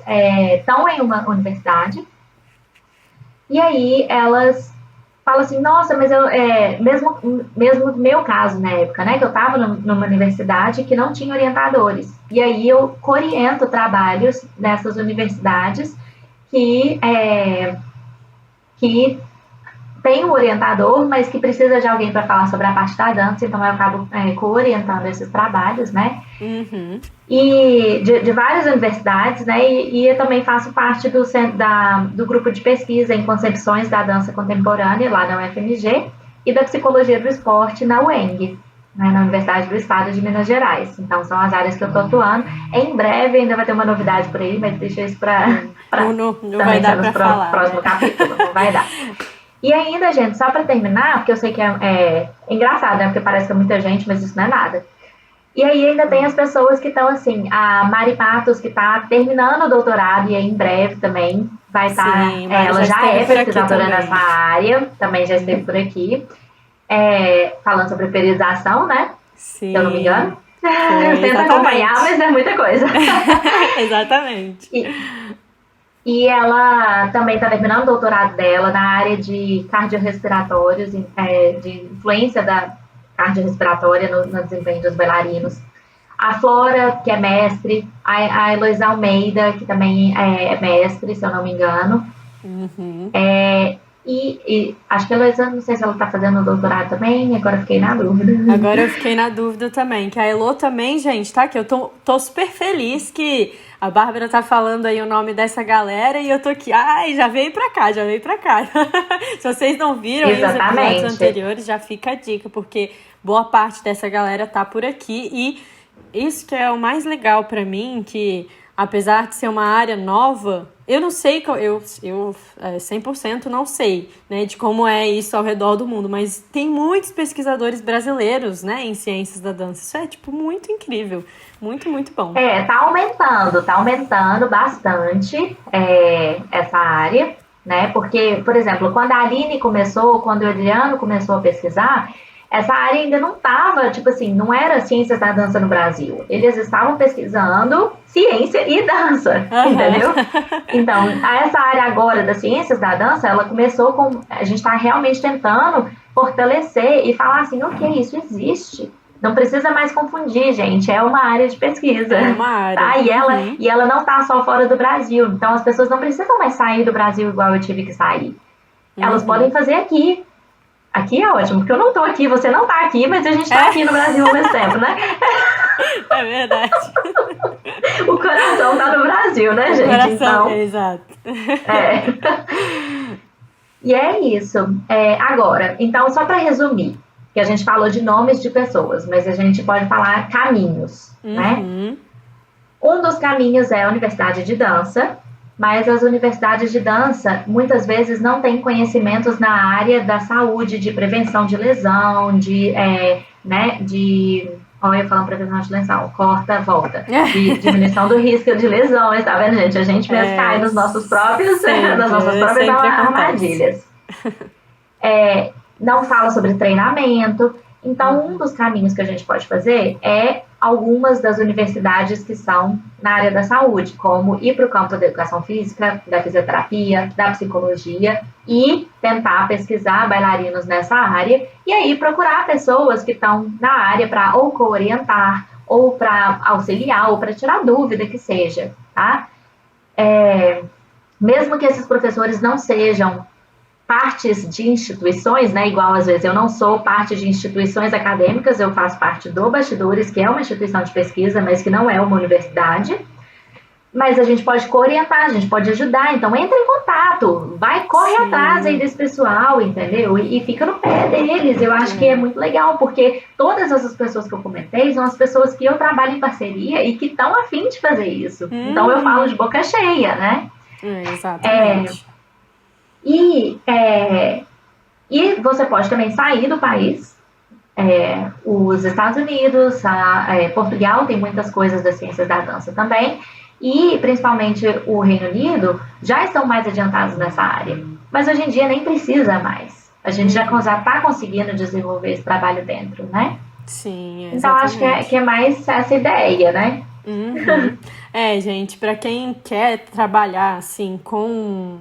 estão em uma universidade e aí elas falam assim, nossa, mas eu, mesmo no meu caso na época, né, que eu estava numa universidade que não tinha orientadores. E aí eu oriento trabalhos nessas universidades que tem um orientador, mas que precisa de alguém para falar sobre a parte da dança, então eu acabo co-orientando esses trabalhos, né? E de várias universidades, né? E eu também faço parte do grupo de pesquisa em concepções da dança contemporânea, lá na UFMG, e da psicologia do esporte na UENG, né, na Universidade do Estado de Minas Gerais. Então, são as áreas que eu estou atuando. Em breve ainda vai ter uma novidade por aí, mas deixa isso para não vai dar para falar. Próximo capítulo, não vai dar. E ainda, gente, só para terminar, porque eu sei que é engraçado, né? Porque parece que é muita gente, mas isso não é nada. E aí ainda tem as pessoas que estão assim, a Mari Patos, que está terminando o doutorado e aí em breve também vai estar. Ela já é pesquisadora nessa área, também já esteve por aqui, falando sobre periodização, né? Sim. Se eu não me engano. Tenta acompanhar, mas é muita coisa. Exatamente. E ela também está terminando o doutorado dela na área de cardiorrespiratórios, de influência da cardiorrespiratória no desempenho dos bailarinos. A Flora, que é mestre, a Heloísa Almeida, que também é mestre, se eu não me engano. E acho que a Heloísa, não sei se ela está fazendo doutorado também, agora eu fiquei na dúvida. Agora eu fiquei na dúvida também, que a Elo também, gente, tá? Que eu tô super feliz que a Bárbara tá falando aí o nome dessa galera e eu tô aqui, já veio pra cá. Se vocês não viram os episódios anteriores, já fica a dica, porque boa parte dessa galera tá por aqui e isso que é o mais legal pra mim, que apesar de ser uma área nova, eu não sei, eu 100% não sei, né, de como é isso ao redor do mundo, mas tem muitos pesquisadores brasileiros, né, em ciências da dança. Isso é, muito incrível. Muito, muito bom. Tá aumentando bastante essa área, né, porque, por exemplo, quando a Aline começou, quando o Adriano começou a pesquisar, essa área ainda não estava, tipo assim, não era ciências da dança no Brasil. Eles estavam pesquisando ciência e dança, entendeu? Então, essa área agora das ciências da dança, ela começou com... A gente está realmente tentando fortalecer e falar assim, ok, isso existe. Não precisa mais confundir, gente. É uma área de pesquisa. É uma área. Tá? E ela não está só fora do Brasil. Então, as pessoas não precisam mais sair do Brasil igual eu tive que sair. Elas podem fazer aqui. Aqui é ótimo, porque eu não tô aqui, você não tá aqui, mas a gente tá aqui no Brasil ao mesmo tempo, né? É verdade. O coração tá no Brasil, né, gente? O coração, então, exato. E é isso. Agora, então, só para resumir, que a gente falou de nomes de pessoas, mas a gente pode falar caminhos, né? Um dos caminhos é a Universidade de Dança, mas as universidades de dança, muitas vezes, não têm conhecimentos na área da saúde, de prevenção de lesão, olha, eu falando prevenção de lesão, corta, volta, de diminuição do risco de lesões, tá vendo, gente? A gente mesmo cai nos nossos próprios, nas nossas próprias armadilhas. Não fala sobre treinamento. Então, um dos caminhos que a gente pode fazer é algumas das universidades que são na área da saúde, como ir para o campo da educação física, da fisioterapia, da psicologia e tentar pesquisar bailarinos nessa área e aí procurar pessoas que estão na área para ou co-orientar, ou para auxiliar, ou para tirar dúvida que seja, tá? Mesmo que esses professores não sejam partes de instituições, né, igual às vezes eu não sou parte de instituições acadêmicas, eu faço parte do Bastidores, que é uma instituição de pesquisa, mas que não é uma universidade, mas a gente pode co-orientar, a gente pode ajudar, então entra em contato, corre atrás aí desse pessoal, entendeu? E fica no pé deles, eu acho que é muito legal, porque todas essas pessoas que eu comentei são as pessoas que eu trabalho em parceria e que estão a fim de fazer isso, então eu falo de boca cheia, né? Exatamente. E você pode também sair do país. Os Estados Unidos, Portugal tem muitas coisas das ciências da dança também. E, principalmente, o Reino Unido já estão mais adiantados nessa área. Mas hoje em dia nem precisa mais. A gente já está conseguindo desenvolver esse trabalho dentro, né? Sim, então, acho que é mais essa ideia, né? Uhum. Gente, para quem quer trabalhar assim com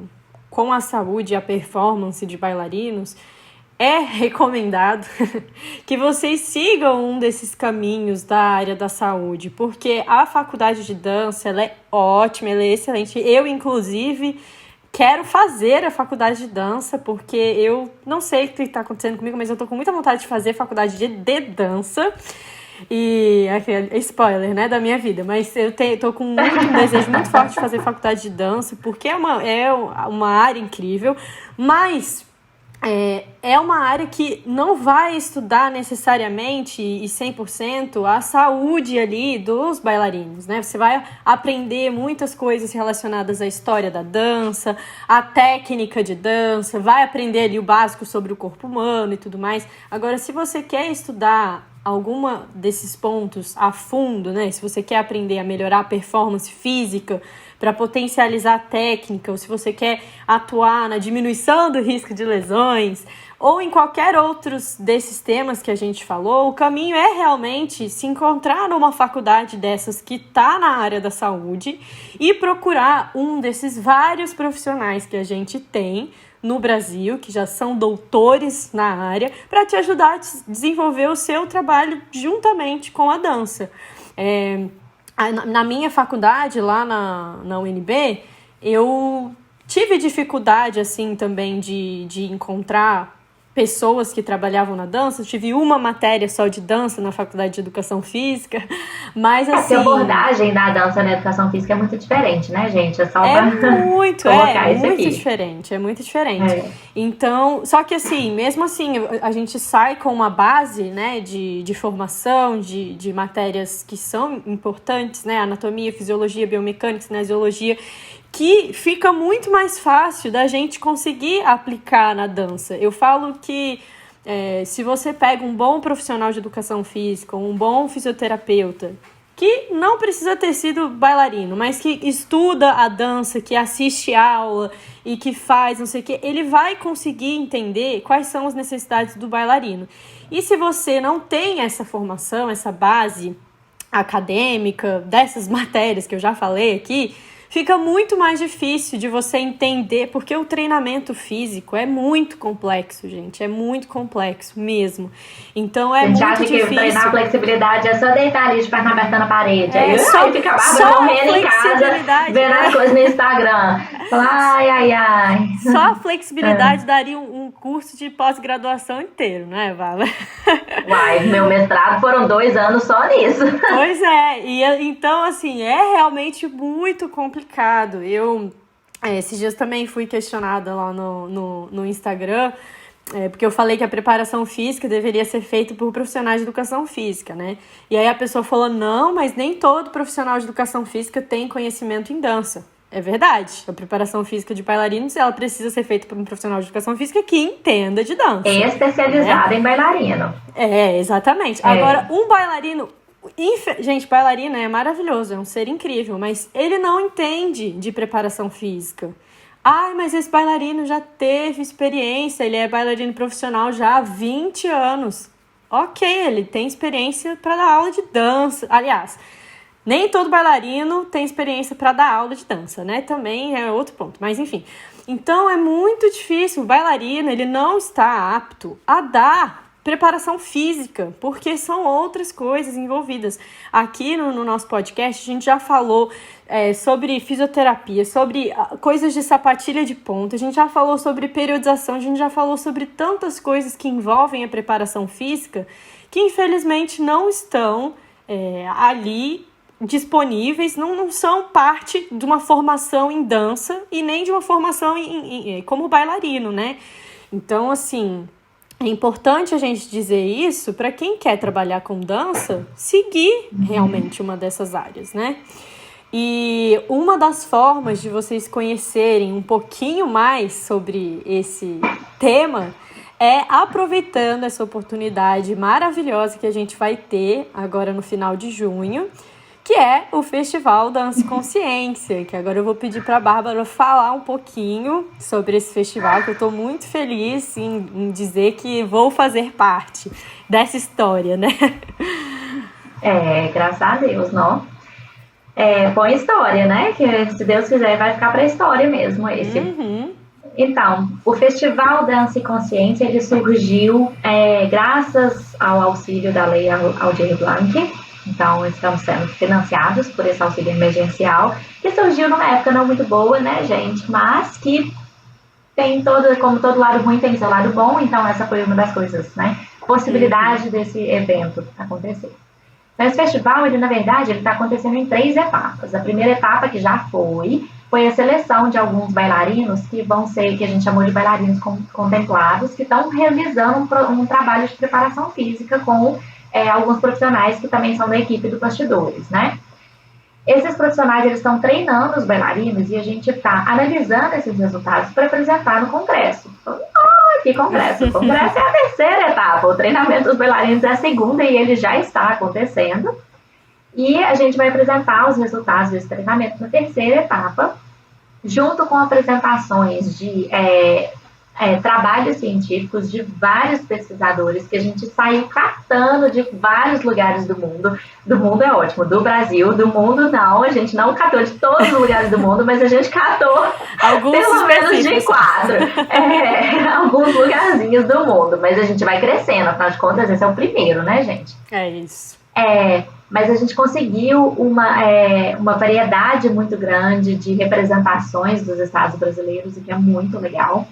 a saúde e a performance de bailarinos, é recomendado que vocês sigam um desses caminhos da área da saúde, porque a faculdade de dança, ela é ótima, ela é excelente. Eu, inclusive, quero fazer a faculdade de dança, porque eu não sei o que está acontecendo comigo, mas eu tô com muita vontade de fazer faculdade de dança. E aquele spoiler, né, da minha vida, mas eu tô com um desejo muito forte de fazer faculdade de dança, porque é uma área incrível, mas é uma área que não vai estudar necessariamente e 100% a saúde ali dos bailarinos, né? Você vai aprender muitas coisas relacionadas à história da dança, à técnica de dança, vai aprender ali o básico sobre o corpo humano e tudo mais. Agora, se você quer estudar alguma desses pontos a fundo, né? Se você quer aprender a melhorar a performance física para potencializar a técnica, ou se você quer atuar na diminuição do risco de lesões, ou em qualquer outros desses temas que a gente falou, o caminho é realmente se encontrar numa faculdade dessas que está na área da saúde e procurar um desses vários profissionais que a gente tem no Brasil, que já são doutores na área, para te ajudar a desenvolver o seu trabalho juntamente com a dança. Na minha faculdade, lá na UNB, eu tive dificuldade, assim, também de encontrar pessoas que trabalhavam na dança. Eu tive uma matéria só de dança na faculdade de Educação Física, mas assim... A abordagem da dança na Educação Física é muito diferente, né, gente? É só pra colocar isso aqui. É muito diferente. Então, só que assim, mesmo assim, a gente sai com uma base, né, de formação, de matérias que são importantes, né, anatomia, fisiologia, biomecânica, cinesiologia, que fica muito mais fácil da gente conseguir aplicar na dança. Eu falo que se você pega um bom profissional de educação física, um bom fisioterapeuta, que não precisa ter sido bailarino, mas que estuda a dança, que assiste aula e que faz não sei o quê, ele vai conseguir entender quais são as necessidades do bailarino. E se você não tem essa formação, essa base acadêmica, dessas matérias que eu já falei aqui, fica muito mais difícil de você entender, porque o treinamento físico é muito complexo, gente. É muito complexo mesmo. Então é muito difícil. A gente acha que treinar flexibilidade é só deitar ali de perna aberta na parede. Aí fica só morrendo em casa, vendo as coisas no Instagram. Ai. Só a flexibilidade daria um curso de pós-graduação inteiro, né, Vala? Uai, meu mestrado foram 2 anos só nisso. Pois é. Então, assim, é realmente muito complicado. Eu, esses dias também fui questionada lá no Instagram, porque eu falei que a preparação física deveria ser feita por profissionais de educação física, né? E aí a pessoa falou, não, mas nem todo profissional de educação física tem conhecimento em dança. É verdade, a preparação física de bailarinos, ela precisa ser feita por um profissional de educação física que entenda de dança. Especializado em bailarino. Exatamente. Agora, um bailarino... Gente, bailarina é maravilhoso, é um ser incrível, mas ele não entende de preparação física. Mas esse bailarino já teve experiência, ele é bailarino profissional já há 20 anos. Ok, ele tem experiência para dar aula de dança. Aliás, nem todo bailarino tem experiência para dar aula de dança, né? Também é outro ponto, mas enfim. Então é muito difícil, o bailarino ele não está apto a dar preparação física, porque são outras coisas envolvidas. Aqui no nosso podcast, a gente já falou sobre fisioterapia, sobre coisas de sapatilha de ponta, a gente já falou sobre periodização, a gente já falou sobre tantas coisas que envolvem a preparação física, que infelizmente não estão ali disponíveis, não são parte de uma formação em dança e nem de uma formação como bailarino, né? Então, assim... É importante a gente dizer isso para quem quer trabalhar com dança, seguir realmente uma dessas áreas, né? E uma das formas de vocês conhecerem um pouquinho mais sobre esse tema é aproveitando essa oportunidade maravilhosa que a gente vai ter agora no final de junho, que é o Festival Dança e Consciência, que agora eu vou pedir para a Bárbara falar um pouquinho sobre esse festival, que eu estou muito feliz em dizer que vou fazer parte dessa história, né? Graças a Deus, não? Boa história, né? Que se Deus quiser vai ficar para a história mesmo esse. Uhum. Então, o Festival Dança e Consciência, ele surgiu graças ao auxílio da Lei Aldir Blanc. Então, estamos sendo financiados por esse auxílio emergencial, que surgiu numa época não muito boa, né, gente? Mas que tem como todo lado ruim, tem seu lado bom. Então, essa foi uma das coisas, né? Possibilidade desse evento acontecer. Então, esse festival, ele, na verdade, ele está acontecendo em 3 etapas. A primeira etapa, que já foi a seleção de alguns bailarinos que vão ser, que a gente chamou de bailarinos contemplados, que estão realizando um trabalho de preparação física com alguns profissionais que também são da equipe do Bastidores, né? Esses profissionais, eles estão treinando os bailarinos e a gente está analisando esses resultados para apresentar no congresso. Que congresso? O congresso é a terceira etapa, o treinamento dos bailarinos é a segunda e ele já está acontecendo. E a gente vai apresentar os resultados desse treinamento na terceira etapa, junto com apresentações de trabalhos científicos de vários pesquisadores que a gente saiu catando de vários lugares do mundo. Do mundo é ótimo, do Brasil, do mundo não, a gente não catou de todos os lugares do mundo, mas a gente catou alguns pelo menos de 4. Alguns lugarzinhos do mundo, mas a gente vai crescendo, afinal de contas, esse é o primeiro, né, gente? É isso. Mas a gente conseguiu uma variedade muito grande de representações dos estados brasileiros, o que é muito legal.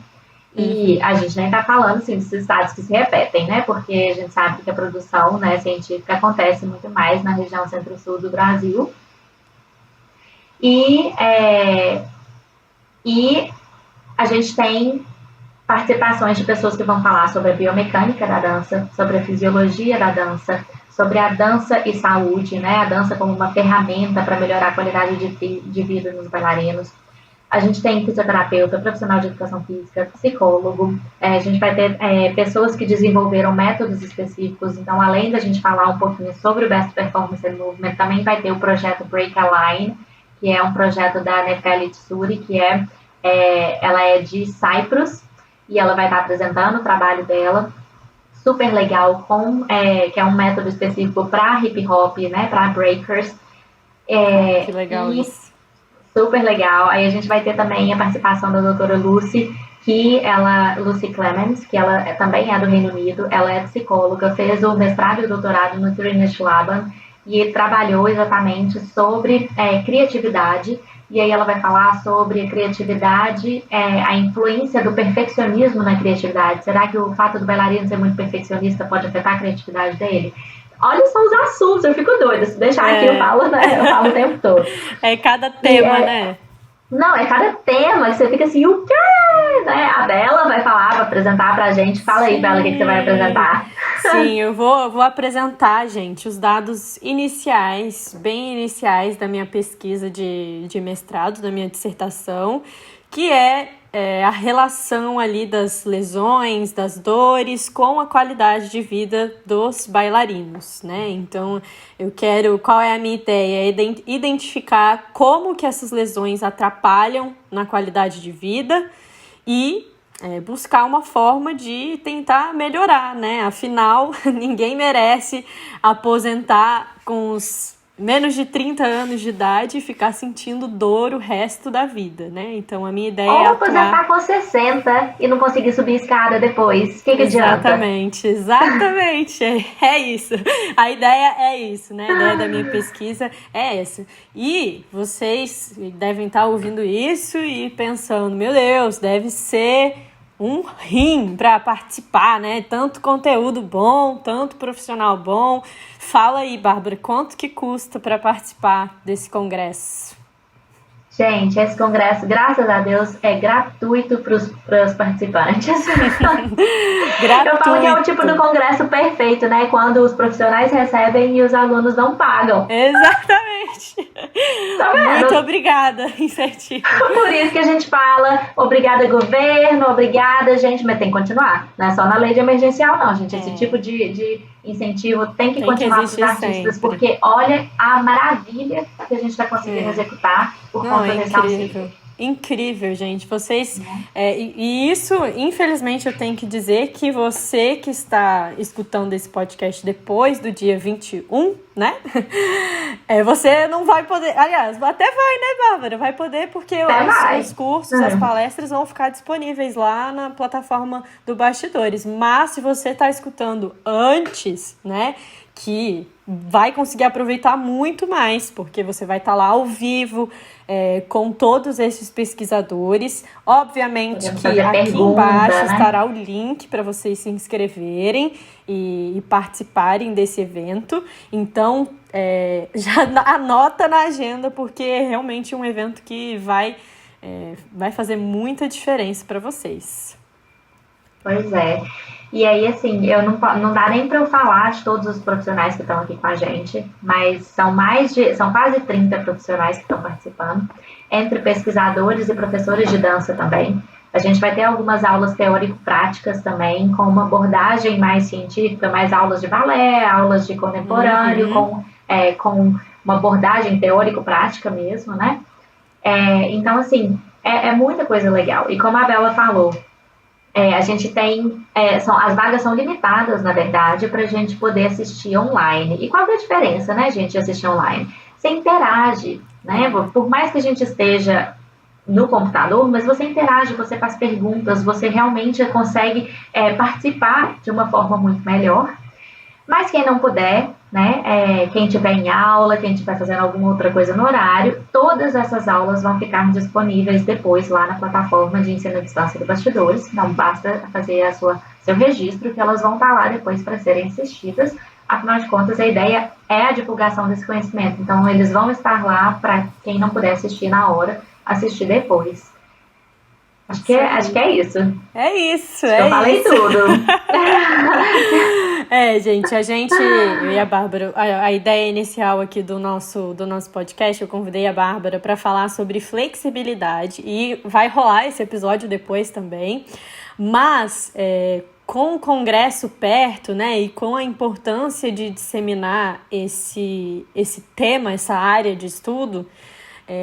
E a gente nem está falando assim, desses estados que se repetem, né? Porque a gente sabe que a produção, né, científica acontece muito mais na região centro-sul do Brasil. E a gente tem participações de pessoas que vão falar sobre a biomecânica da dança, sobre a fisiologia da dança, sobre a dança e saúde, né? A dança como uma ferramenta para melhorar a qualidade de vida dos bailarinos. A gente tem fisioterapeuta, profissional de educação física, psicólogo. A gente vai ter pessoas que desenvolveram métodos específicos. Então, além da gente falar um pouquinho sobre o Best Performance and Movement, também vai ter o projeto Break a Line, que é um projeto da Nefeli Tsuri, que ela é de Cyprus, e ela vai estar apresentando o trabalho dela. Super legal, que é um método específico para hip hop, né, para breakers. Que legal isso. Super legal. Aí a gente vai ter também a participação da doutora Lucy Clemens, que ela também é do Reino Unido. Ela é psicóloga, fez o mestrado e o doutorado no Trinish Laban e trabalhou exatamente sobre criatividade. E aí ela vai falar sobre a criatividade, a influência do perfeccionismo na criatividade. Será que o fato do bailarino ser muito perfeccionista pode afetar a criatividade dele? Olha só os assuntos, eu fico doida. Se deixar aqui, eu falo, né? Eu falo o tempo todo. É cada tema, né? Não, é cada tema que você fica assim, o quê? Né? A Bela vai falar, vai apresentar pra gente. Fala aí, Bela, o que você vai apresentar. Sim, eu vou apresentar, gente, os dados iniciais, bem iniciais da minha pesquisa de mestrado, da minha dissertação, que é a relação ali das lesões, das dores com a qualidade de vida dos bailarinos, né? Então, qual é a minha ideia? É identificar como que essas lesões atrapalham na qualidade de vida e buscar uma forma de tentar melhorar, né? Afinal, ninguém merece aposentar com os menos de 30 anos de idade e ficar sentindo dor o resto da vida, né? Então, a minha ideia é aposentar com 60 e não conseguir subir escada depois. O que adianta? Exatamente. É isso. A ideia é isso, né? A ideia da minha pesquisa é essa. E vocês devem estar ouvindo isso e pensando, meu Deus, deve ser um rim para participar, né? Tanto conteúdo bom, tanto profissional bom. Fala aí, Bárbara, quanto que custa para participar desse congresso? Gente, esse congresso, graças a Deus, é gratuito para os participantes. Eu falo que é o tipo do congresso perfeito, né? Quando os profissionais recebem e os alunos não pagam. Exatamente. gente. Tá vendo? Muito obrigada, incentivo. Por isso que a gente fala, obrigada governo, obrigada gente, mas tem que continuar. Não é só na lei de emergencial não, gente. Esse tipo de incentivo tem que continuar para os artistas, sempre. Porque olha a maravilha que a gente está conseguindo executar por conta desse auxílio. Incrível, gente. Vocês. E isso, infelizmente, eu tenho que dizer que você que está escutando esse podcast depois do dia 21, né? Você não vai poder. Aliás, até vai, né, Bárbara? Vai poder, porque os cursos, as palestras vão ficar disponíveis lá na plataforma do Bastidores. Mas se você está escutando antes, né? Que vai conseguir aproveitar muito mais, porque você vai estar lá ao vivo com todos esses pesquisadores. Obviamente que aqui embaixo estará o link para vocês se inscreverem e participarem desse evento. Então, já anota na agenda, porque é realmente um evento que vai fazer muita diferença para vocês. Pois é. E aí, assim, não dá nem para eu falar de todos os profissionais que estão aqui com a gente, mas são quase 30 profissionais que estão participando, entre pesquisadores e professores de dança também. A gente vai ter algumas aulas teórico-práticas também, com uma abordagem mais científica, mais aulas de balé, aulas de contemporâneo, com uma abordagem teórico-prática mesmo, né? Então, assim, é muita coisa legal. E como a Bela falou, a gente tem, as vagas são limitadas, na verdade, para a gente poder assistir online. E qual é a diferença, né, gente, de assistir online? Você interage, né? Por mais que a gente esteja no computador, mas você interage, você faz perguntas, você realmente consegue participar de uma forma muito melhor. Mas quem não puder, né, quem estiver em aula, quem estiver fazendo alguma outra coisa no horário, todas essas aulas vão ficar disponíveis depois lá na plataforma de ensino à distância do Bastidores. Não basta fazer seu registro, que elas vão estar lá depois para serem assistidas. Afinal de contas, a ideia é a divulgação desse conhecimento. Então, eles vão estar lá para quem não puder assistir na hora, assistir depois. Acho que é isso. É isso, Eu falei tudo. Gente, eu e a Bárbara, a ideia inicial aqui do nosso podcast, eu convidei a Bárbara para falar sobre flexibilidade e vai rolar esse episódio depois também, mas com o congresso perto, né, e com a importância de disseminar esse tema, essa área de estudo,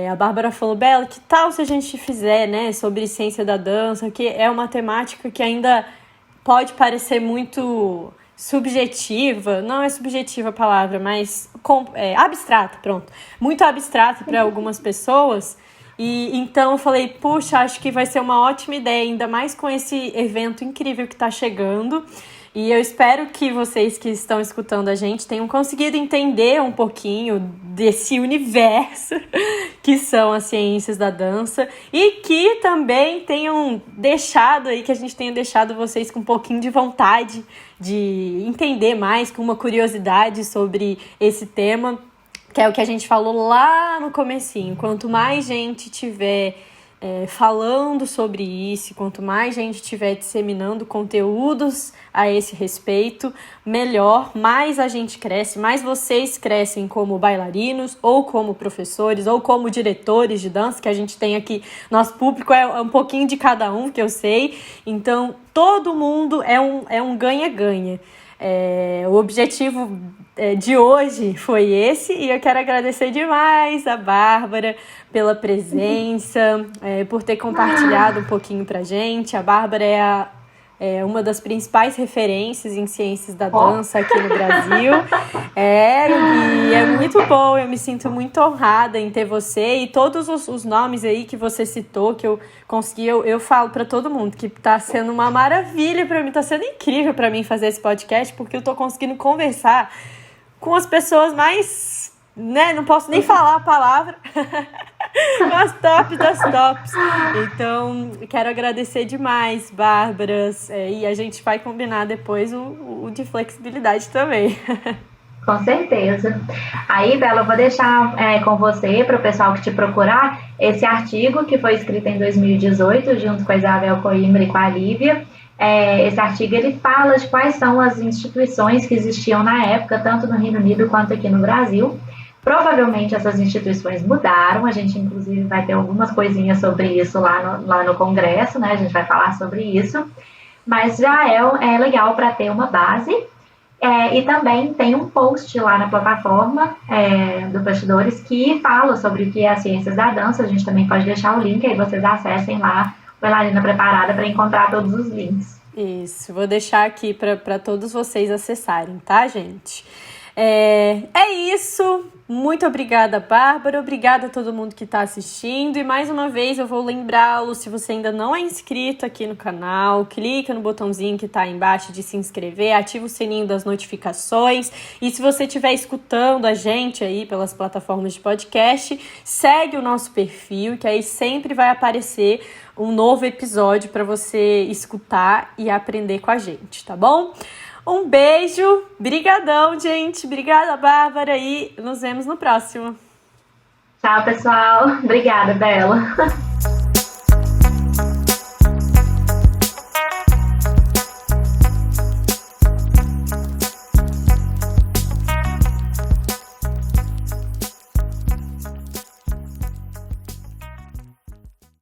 a Bárbara falou, Bela, que tal se a gente fizer, né, sobre ciência da dança, que é uma temática que ainda pode parecer muito subjetiva, não é subjetiva a palavra, mas abstrata, pronto. Muito abstrata para algumas pessoas. E então eu falei, puxa, acho que vai ser uma ótima ideia, ainda mais com esse evento incrível que está chegando. E eu espero que vocês que estão escutando a gente tenham conseguido entender um pouquinho desse universo que são as ciências da dança e que também tenham deixado aí, que a gente tenha deixado vocês com um pouquinho de vontade de entender mais, com uma curiosidade sobre esse tema, que é o que a gente falou lá no comecinho. Quanto mais gente tiver falando sobre isso, quanto mais gente estiver disseminando conteúdos a esse respeito, melhor, mais a gente cresce, mais vocês crescem como bailarinos, ou como professores, ou como diretores de dança, que a gente tem aqui, nosso público é um pouquinho de cada um, que eu sei, então todo mundo é um ganha-ganha. O objetivo de hoje foi esse, e eu quero agradecer demais a Bárbara pela presença, por ter compartilhado um pouquinho pra gente. A Bárbara é uma das principais referências em ciências da dança aqui no Brasil. E é muito bom, eu me sinto muito honrada em ter você e todos os nomes aí que você citou, que eu consegui, eu falo para todo mundo que tá sendo uma maravilha para mim, tá sendo incrível para mim fazer esse podcast, porque eu tô conseguindo conversar com as pessoas mais, né, não posso nem falar a palavra, as tops das tops. Então, quero agradecer demais, Bárbara, e a gente vai combinar depois o de flexibilidade também. Com certeza. Aí, Bela, eu vou deixar com você, para o pessoal que te procurar, esse artigo que foi escrito em 2018, junto com a Isabel Coimbra e com a Lívia. Esse artigo ele fala de quais são as instituições que existiam na época, tanto no Reino Unido quanto aqui no Brasil, Provavelmente essas instituições mudaram, a gente inclusive vai ter algumas coisinhas sobre isso lá no Congresso, né? A gente vai falar sobre isso, mas já é legal para ter uma base. E também tem um post lá na plataforma do Bastidores que fala sobre o que é as ciências da dança. A gente também pode deixar o link, aí vocês acessem lá, Bailarina Preparada, para encontrar todos os links. Isso, vou deixar aqui para todos vocês acessarem, tá, gente? É isso. Muito obrigada, Bárbara. Obrigada a todo mundo que está assistindo. E mais uma vez eu vou lembrá-lo, se você ainda não é inscrito aqui no canal, clica no botãozinho que está aí embaixo de se inscrever, ativa o sininho das notificações. E se você estiver escutando a gente aí pelas plataformas de podcast, segue o nosso perfil, que aí sempre vai aparecer um novo episódio para você escutar e aprender com a gente, tá bom? Um beijo, brigadão, gente. Obrigada, Bárbara, e nos vemos no próximo. Tchau, pessoal. Obrigada, Bela.